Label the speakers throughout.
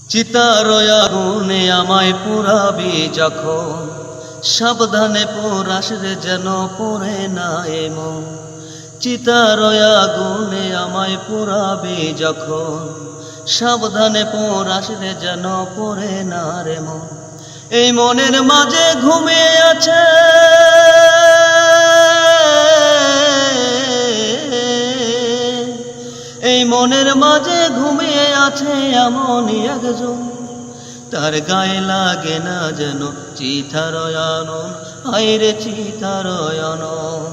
Speaker 1: চিতার আগুনে আমায় পুরাবি যখন, সাবধানে পোড়াস রে যেন পড়ে না এমন। চিতার আগুনে আমায় পুরাবি যখন, সাবধানে পোড়াস রে যেন পড়ে না রে মন। এই মনের মাঝে ঘুমিয়ে আছে এই মনের মাঝে ঘুমিয়ে আছে এমনই একজন, তার গায়ে লাগে না যেন চিতার আনন, হায়রে চিতার আনন।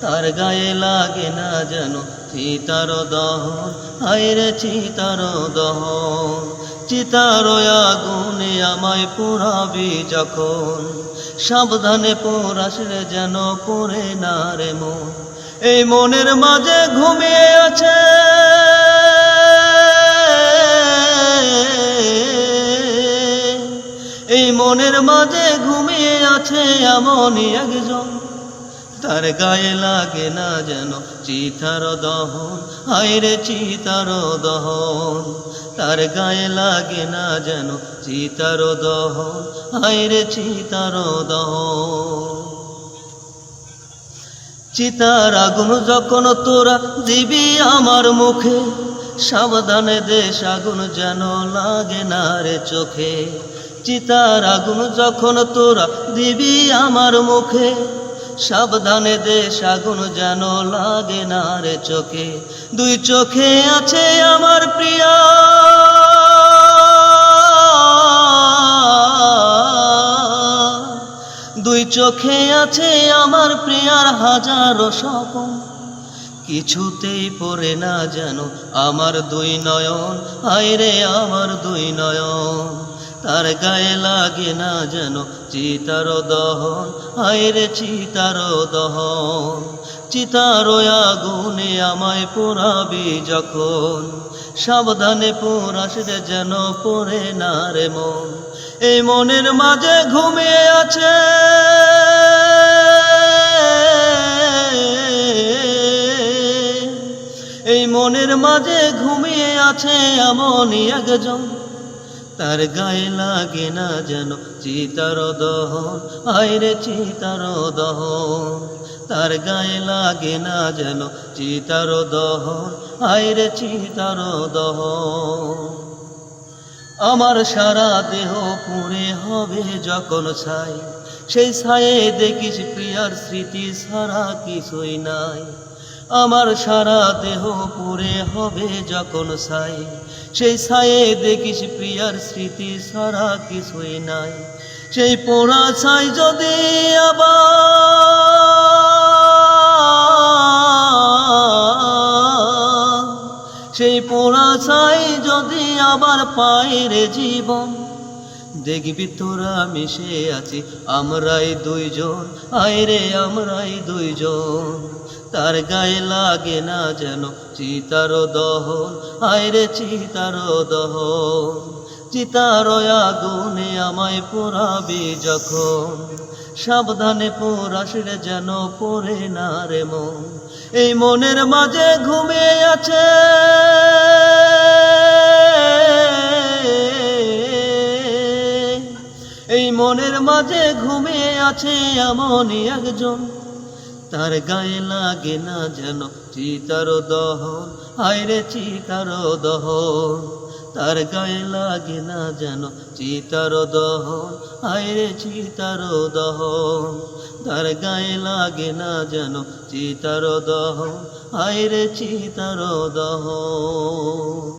Speaker 1: তার গায়ে লাগে না যেন চিতার দহন, হায়রে চিতার দহন। চিতার আগুনে আমায় পোড়াবি যখন, সাবধানে পোড়াস রে যেন পড়ে না রে মন। এই মনের মাঝে ঘুমিয়ে আছে এই মনের মাঝে ঘুমিয়ে আছে এমনই একজন, তার গায়ে লাগে না যেন চিতার দহন, হায়রে চিতার দহন। তার গায়ে লাগে না যেন চিতার দহন, হায়রে চিতার দহন। চিতার আগুন যখন তোরা দিবি আমার মুখে, সাবধানে দেশ আগুন যেন লাগে না রে চোখে। চিতার আগুন যখন তোরা দিবি আমার মুখে, সাবধানে দেশ আগুন যেন লাগে না রে চোখে। দুই চোখে আছে আমার প্রিয়া, দুই চোখে আছে আমার প্রিয়ার হাজারো স্বপন, কিছুতেই পড়ে না যেন আমার দুই নয়ন, হায়রে আমার দুই নয়ন। তার গায়ে লাগে না যেন চিতার দহন, হায়রে চিতার দহন। চিতার আগুনে আমায় পোড়াবি যখন, সাবধানে পোড়াস রে যেন পড়ে না রে মন। এই মনের মাঝে ঘুমিয়ে আছে এই মনের মাঝে ঘুমিয়ে আছে এমনই একজন, তার গায়ে লাগে না যেন চিতার দহন, হায়রে চিতার দহন। তার গায়ে লাগে না যেন চিতার দহন, হায়রে চিতার দহন। আমার সারা দেহ পুড়ে হবে যখন ছাই, সেই ছায়ে দেখিস প্রিয়ার স্মৃতি ছাড়া কিছুই নাই। আমার সারা দেহ পুড়ে হবে যখন ছাই, সেই ছায়ে দেখিস প্রিয়ার স্মৃতি ছাড়া কিছুই নাই। সেই পোড়া ছাই যদি সেই পোড়া ছাই যদি আবার পাই রে জীবন, দেখবি তোরা মিশে আছি আমরাই দুইজন, হায়রে আমরাই দুইজন। তার গায়ে লাগে না যেন চিতার দহন, হায়রে চিতার দহন। চিতার আগুনে আমায় পোড়াবি যখন, সাবধানে পোড়াস রে যেন পড়ে না রে মন। এই মনের মাঝে ঘুমিয়ে আছে এই মনের মাঝে ঘুমিয়ে আছে এমনই একজন, তার গায়ে লাগে না যেন চিতার দহন, হায়রে চিতার দহন। তার গায়ে লাগে না যেন চিতার দহন, হায়রে চিতার দহন। তার গায়ে লাগে না যেন চিতার দহন, হায়রে চিতার দহন।